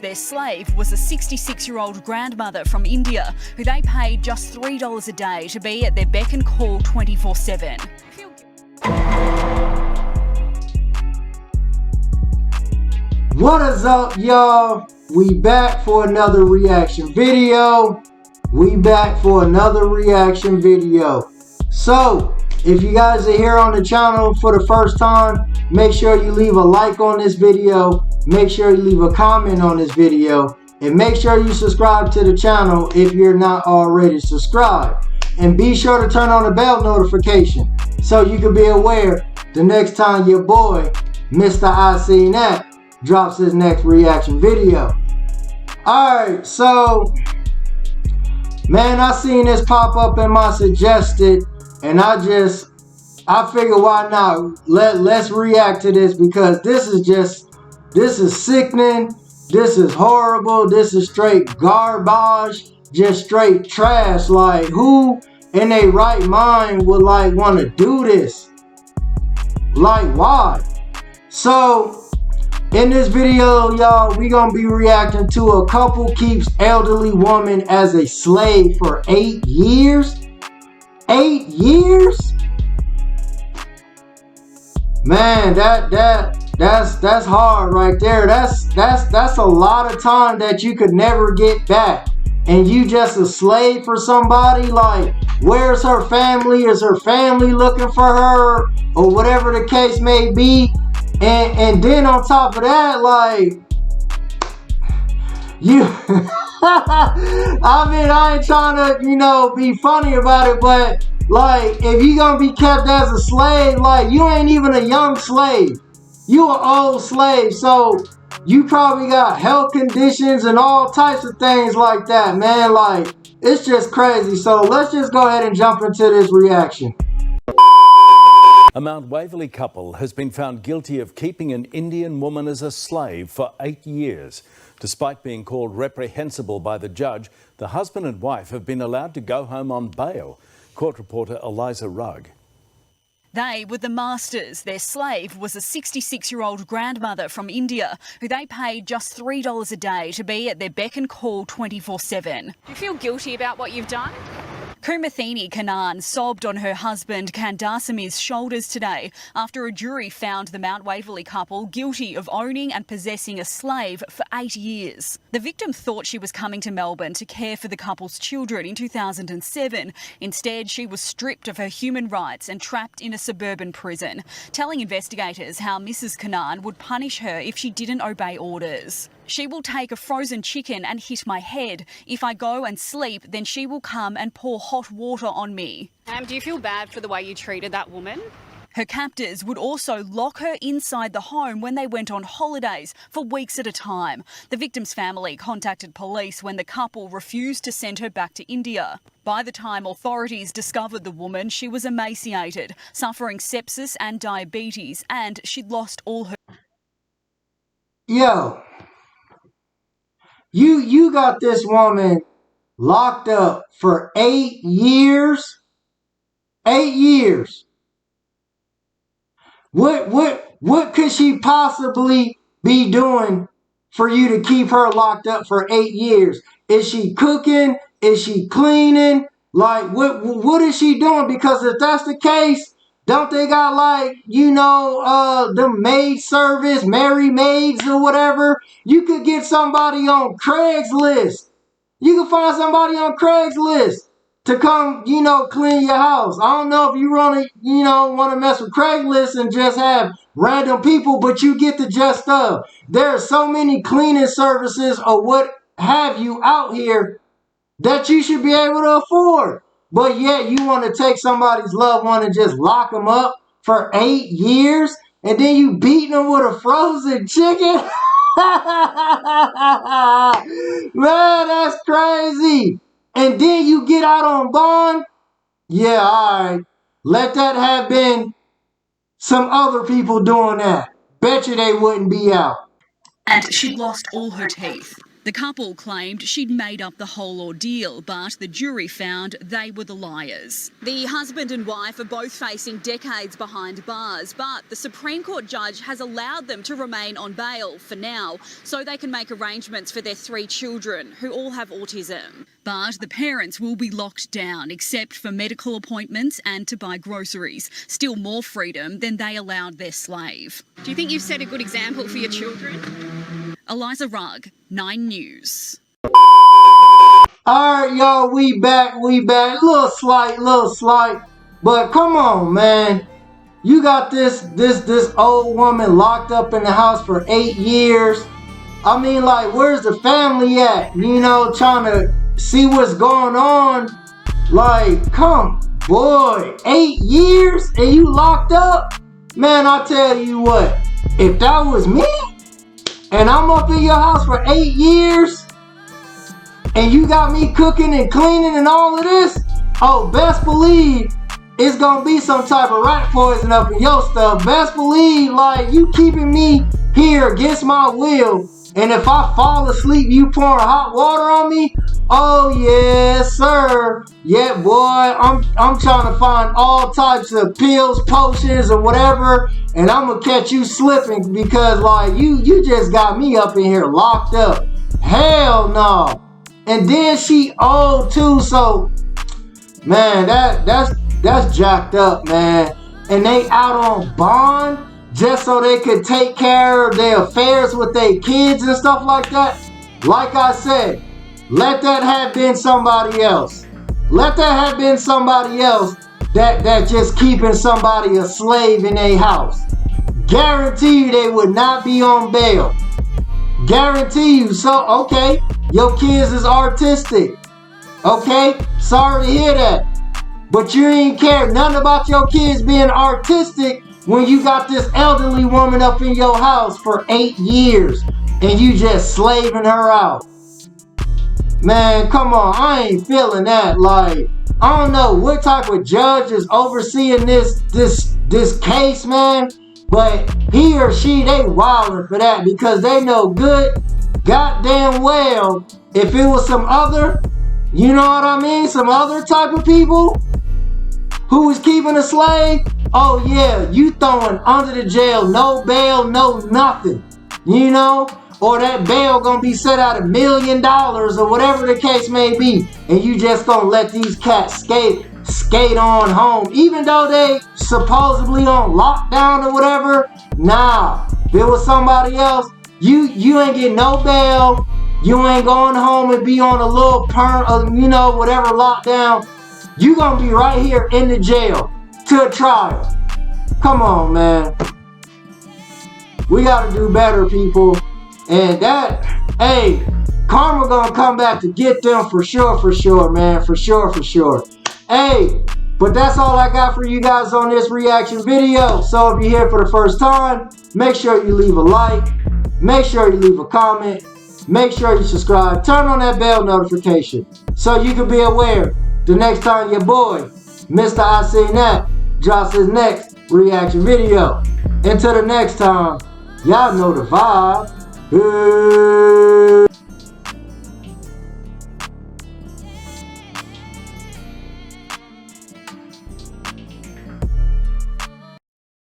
Their slave was a 66-year-old grandmother from India who they paid just $3 a day to be at their beck and call 24/7. What is up, y'all? We back for another reaction video. So, if you guys are here on the channel for the first time, make sure you leave a like on this video. Make sure you leave a comment on this video. And make sure you subscribe to the channel if you're not already subscribed. And be sure to turn on the bell notification so you can be aware the next time your boy, Mr. I Seen That, drops his next reaction video. Alright, so, man, I seen this pop up in my suggested, and I figure why not? Let's react to this, because this is sickening, this is horrible, this is straight garbage, just straight trash. Like, who in their right mind would like want to do this? Like, why? So, in this video, y'all, we gonna be reacting to a couple keeps elderly woman as a slave for 8 years. 8 years? Man, that's hard right there. That's a lot of time that you could never get back. And you just a slave for somebody. Like, where's her family? Is her family looking for her? Or whatever the case may be. And then on top of that, like, you, I mean, I ain't trying to, be funny about it, but, like, if you gonna be kept as a slave, like, you ain't even a young slave. You an old slave, so you probably got health conditions and all types of things like that, man. Like, it's just crazy. So let's just go ahead and jump into this reaction. A Mount Waverley couple has been found guilty of keeping an Indian woman as a slave for 8 years. Despite being called reprehensible by the judge, the husband and wife have been allowed to go home on bail. Court reporter Eliza Rugg. They were the masters. Their slave was a 66-year-old grandmother from India who they paid just $3 a day to be at their beck and call 24/7. Do you feel guilty about what you've done? Kumathini Kannan sobbed on her husband Kandasamir's shoulders today after a jury found the Mount Waverley couple guilty of owning and possessing a slave for 8 years. The victim thought she was coming to Melbourne to care for the couple's children in 2007. Instead, she was stripped of her human rights and trapped in a suburban prison, telling investigators how Mrs. Kannan would punish her if she didn't obey orders. She will take a frozen chicken and hit my head. If I go and sleep, then she will come and pour hot water on me. Do you feel bad for the way you treated that woman? Her captors would also lock her inside the home when they went on holidays for weeks at a time. The victim's family contacted police when the couple refused to send her back to India. By the time authorities discovered the woman, she was emaciated, suffering sepsis and diabetes, and she'd lost all her... Yo. You got this woman locked up for 8 years. 8 years. What could she possibly be doing for you to keep her locked up for 8 years? Is she cooking? Is she cleaning? Like, what is she doing? Because if that's the case, don't they got, like, the maid service, Mary Maids or whatever? You could get somebody on Craigslist. You can find somebody on Craigslist to come, clean your house. I don't know if you want to mess with Craigslist and just have random people, but you get the gist of. There are so many cleaning services or what have you out here that you should be able to afford. But yet you want to take somebody's loved one and just lock them up for 8 years, and then you beating them with a frozen chicken? Man, that's crazy. And then you get out on bond? Yeah, alright. Let that have been some other people doing that. Bet you they wouldn't be out. And she'd lost all her teeth. The couple claimed she'd made up the whole ordeal, but the jury found they were the liars. The husband and wife are both facing decades behind bars, but the Supreme Court judge has allowed them to remain on bail for now so they can make arrangements for their 3 children, who all have autism. But the parents will be locked down, except for medical appointments and to buy groceries. Still more freedom than they allowed their slave. Do you think you've set a good example for your children? Eliza Rugg, 9 News. Alright, y'all, we back. Little slight. But come on, man. You got this old woman locked up in the house for 8 years. I mean, like, where's the family at? You know, trying to see what's going on. Like, come, boy, 8 years and you locked up? Man, I tell you what, if that was me, and I'm up in your house for 8 years, and you got me cooking and cleaning and all of this, oh, best believe it's gonna be some type of rat poison up in your stuff. Best believe, like, you keeping me here against my will, and if I fall asleep, you pouring hot water on me? Oh, yes, sir. Yeah, boy, I'm trying to find all types of pills, potions, or whatever, and I'm gonna catch you slipping because, like, you just got me up in here locked up. Hell no. And then she old too, so, man, that's jacked up, man. And they out on bond just so they could take care of their affairs with their kids and stuff like that. Like I said, let that have been somebody else. Let that have been somebody else that just keeping somebody a slave in their house. Guarantee you they would not be on bail. Guarantee you. So, okay, your kids is artistic. Okay, sorry to hear that. But you ain't care nothing about your kids being artistic when you got this elderly woman up in your house for 8 years and you just slaving her out. Man, come on, I ain't feeling that. Like, I don't know what type of judge is overseeing this case, man, but he or she, they wildin' for that because they know good goddamn well if it was some other, you know what I mean, some other type of people who was keeping a slave, oh yeah, you throwing under the jail, no bail, no nothing, you know? Or that bail gonna be set out $1 million or whatever the case may be, and you just gonna let these cats skate on home, even though they supposedly on lockdown or whatever. Nah, if it was somebody else, you ain't getting no bail, you ain't going home and be on a little you know, whatever lockdown. You gonna be right here in the jail to a trial. Come on, man. We gotta do better, people. And that, hey, karma gonna come back to get them for sure, man. For sure. Hey, but that's all I got for you guys on this reaction video. So if you're here for the first time, make sure you leave a like. Make sure you leave a comment. Make sure you subscribe. Turn on that bell notification so you can be aware the next time your boy, Mr. I Seen That, drops his next reaction video. Until the next time, y'all know the vibe. Hey.